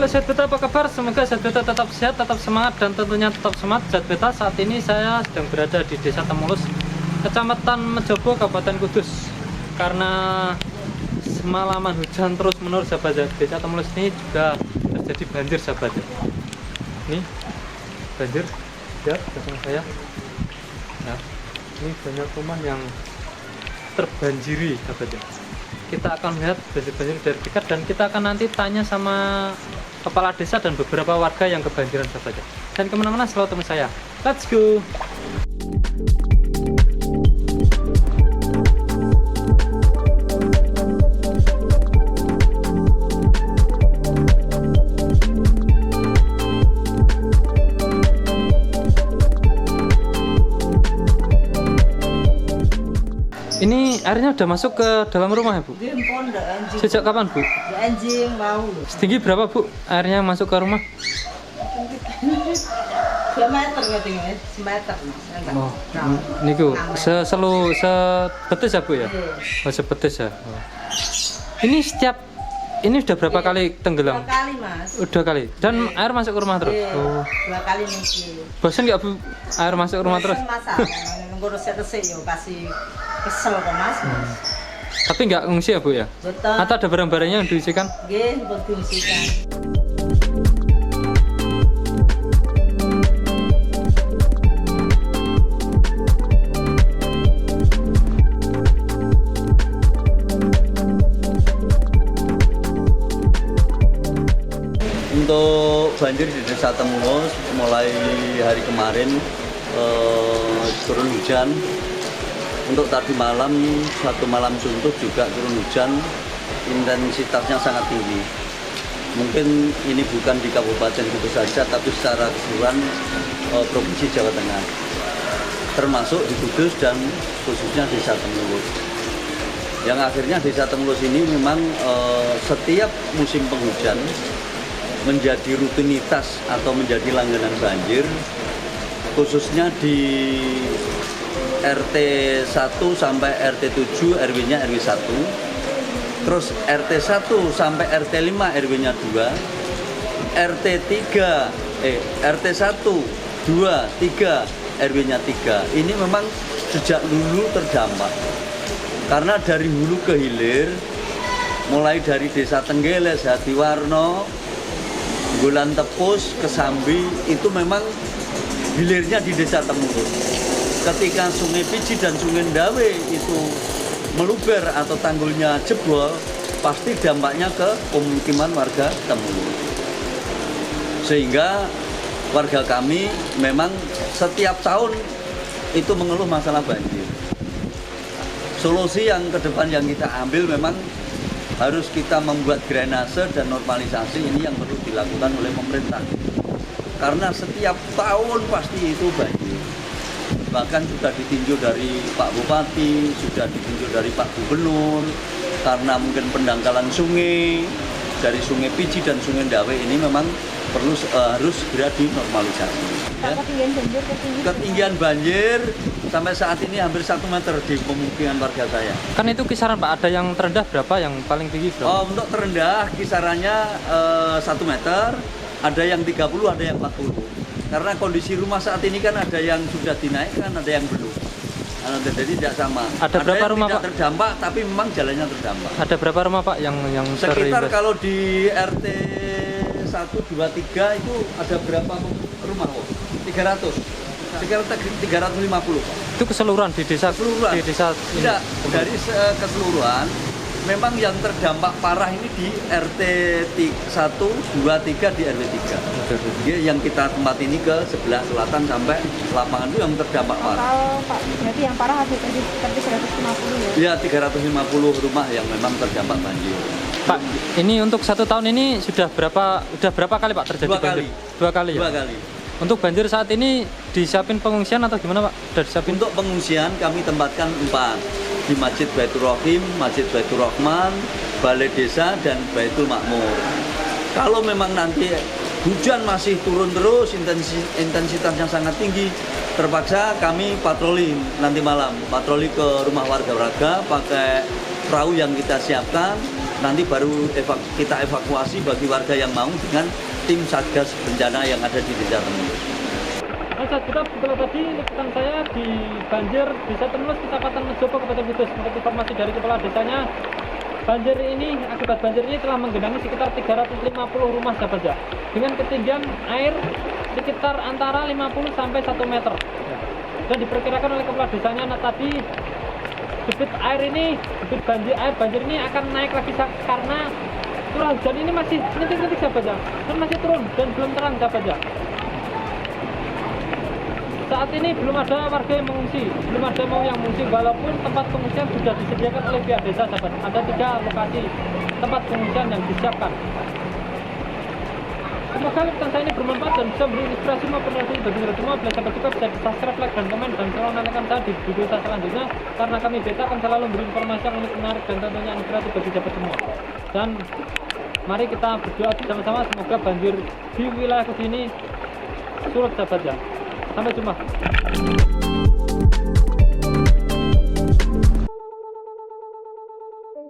Halo Zat Beta, apa kabar? Semoga Zat Beta tetap sehat, tetap semangat, dan tentunya tetap semangat. Zat Beta, saat ini saya sedang berada di Desa Temulus, Kecamatan Mejobo, Kabupaten Kudus. Karena semalaman hujan terus menerus, sahabat Zat. Desa Temulus ini juga terjadi banjir, sahabat Zat. Ini banjir, lihat belakang saya. Nah, ini banyak rumah yang terbanjiri, sahabat Zat. Kita akan lihat banjir-banjir dari dekat, dan kita akan nanti tanya sama kepala desa dan beberapa warga yang kebanjiran, sahabat. Dan kemana-mana selalu teman saya. Let's go. Ini airnya udah masuk ke dalam rumah ya, Bu? Sejak kapan, Bu? Anjing mau. Setinggi berapa, Bu, airnya masuk ke rumah? 2 meter katanya, semeter Mas. Oh, niku sebetis ya, Bu ya? Oh, sebetis ya. Oh. Ini udah berapa kali tenggelam? 2 kali, Mas. Udah kali. Dan air masuk ke rumah terus. Oh. 2 kali niki. Bosan nggak, Bu, air masuk ke rumah terus? Masalah. Ngurus resik yo kasih kesel kok, Mas. Tapi nggak ngungsi ya, Bu ya? Betul. Atau ada barang-barangnya yang diisikan? Nggih, buat diungsikan. Untuk banjir di Desa Temulus mulai hari kemarin turun hujan. Untuk tadi malam, satu malam suntuk juga turun hujan, intensitasnya sangat tinggi. Mungkin ini bukan di Kabupaten Kudus saja, tapi secara keseluruhan Provinsi Jawa Tengah, termasuk di Kudus dan khususnya Desa Temulus. Yang akhirnya Desa Temulus ini memang setiap musim penghujan menjadi rutinitas atau menjadi langganan banjir, khususnya di RT 1 sampai RT 7 RW-nya RW 1, terus RT 1 sampai RT 5 RW-nya 2, RT 1 2 3 RW-nya 3. Ini memang sejak dulu terdampak, karena dari hulu ke hilir, mulai dari Desa Tenggeles, Hatiwarno, Bulan Tepus, Kesambi, itu memang hilirnya di Desa Temulus. Ketika Sungai Piji dan Sungai Ndawe itu meluber atau tanggulnya jebol, pasti dampaknya ke pemukiman warga Temulus. Sehingga warga kami memang setiap tahun itu mengeluh masalah banjir. Solusi yang ke depan yang kita ambil memang harus kita membuat drainase dan normalisasi. Ini yang perlu dilakukan oleh pemerintah. Karena setiap tahun pasti itu banjir. Bahkan sudah ditinjau dari Pak Bupati, sudah ditinjau dari Pak Gubernur, karena mungkin pendangkalan sungai dari Sungai Piji dan Sungai Ndawe ini memang harus segera dinormalisasi. Ya. Ketinggian banjir sampai saat ini hampir 1 meter di pemukiman warga saya. Kan itu kisaran, Pak, ada yang terendah berapa, yang paling tinggi berapa? Untuk terendah kisarannya 1 meter, ada yang 30, ada yang 40. Karena kondisi rumah saat ini kan ada yang sudah dinaikkan, ada yang belum. Jadi tidak sama. Ada berapa yang rumah, tidak Pak? terdampak, tapi memang jalannya terdampak. Ada berapa rumah, Pak, yang Sekitar terimbas? kalau di RT 1, 2, 3 itu ada berapa rumah, kok? 300. Sekitar 350, Pak. Itu keseluruhan di desa? Keseluruhan. Di desa ini? Tidak, dari keseluruhan. Memang yang terdampak parah ini di RT 1, 2, 3 di RW 3. Yang kita tempat ini ke sebelah selatan sampai lapangan itu yang terdampak parah. Kalau Pak, berarti yang parah ada tadi 350 ya? Ya, 350 rumah yang memang terdampak banjir. Pak, ini untuk 1 tahun ini sudah berapa kali, Pak, terjadi 2 banjir? kali. 2 kali ya? 2 kali. Untuk banjir saat ini disiapin pengungsian atau gimana, Pak? Sudah disiapin? Untuk pengungsian kami tempatkan 4 di Masjid Baitur Rahim, Masjid Baitur Rahman, Balai Desa, dan Baitul Makmur. Kalau memang nanti hujan masih turun terus, intensitasnya sangat tinggi, terpaksa kami patroli nanti malam, patroli ke rumah warga-warga pakai perahu yang kita siapkan, nanti baru kita evakuasi bagi warga yang mau dengan tim Satgas Bencana yang ada di Desa Temulus. Saat kita betul tadi liputan saya di banjir Desa Temulus, Kecamatan Mejobo, Kabupaten Kudus. Menurut informasi dari kepala desanya, akibat banjir ini telah menggenangi sekitar 350 rumah sahabat ya, dengan ketinggian air sekitar antara 50 sampai 1 meter. Dan diperkirakan oleh kepala desanya, tadi debit banjir ini akan naik lagi karena curah hujan ini masih rintik-rintik sahabat ya, dan masih turun dan belum terang sahabat ya. Saat ini belum ada warga yang mengungsi, walaupun tempat pengungsian sudah disediakan oleh pihak desa sahabat. Ada 3 lokasi tempat pengungsian yang disiapkan. Semoga liputan saya ini bermanfaat dan bisa beri inspirasi maupun bagi kita semua. Bila sahabat suka bisa di subscribe, like, dan komen, dan selalu nonton saya di video saya selanjutnya, karena kami beta akan selalu memberi informasi yang unik, menarik, dan tentunya inspiratif bagi sahabat semua. Dan mari kita berdoa bersama-sama semoga banjir di wilayah ini surut sahabat ya. Sampai jumpa.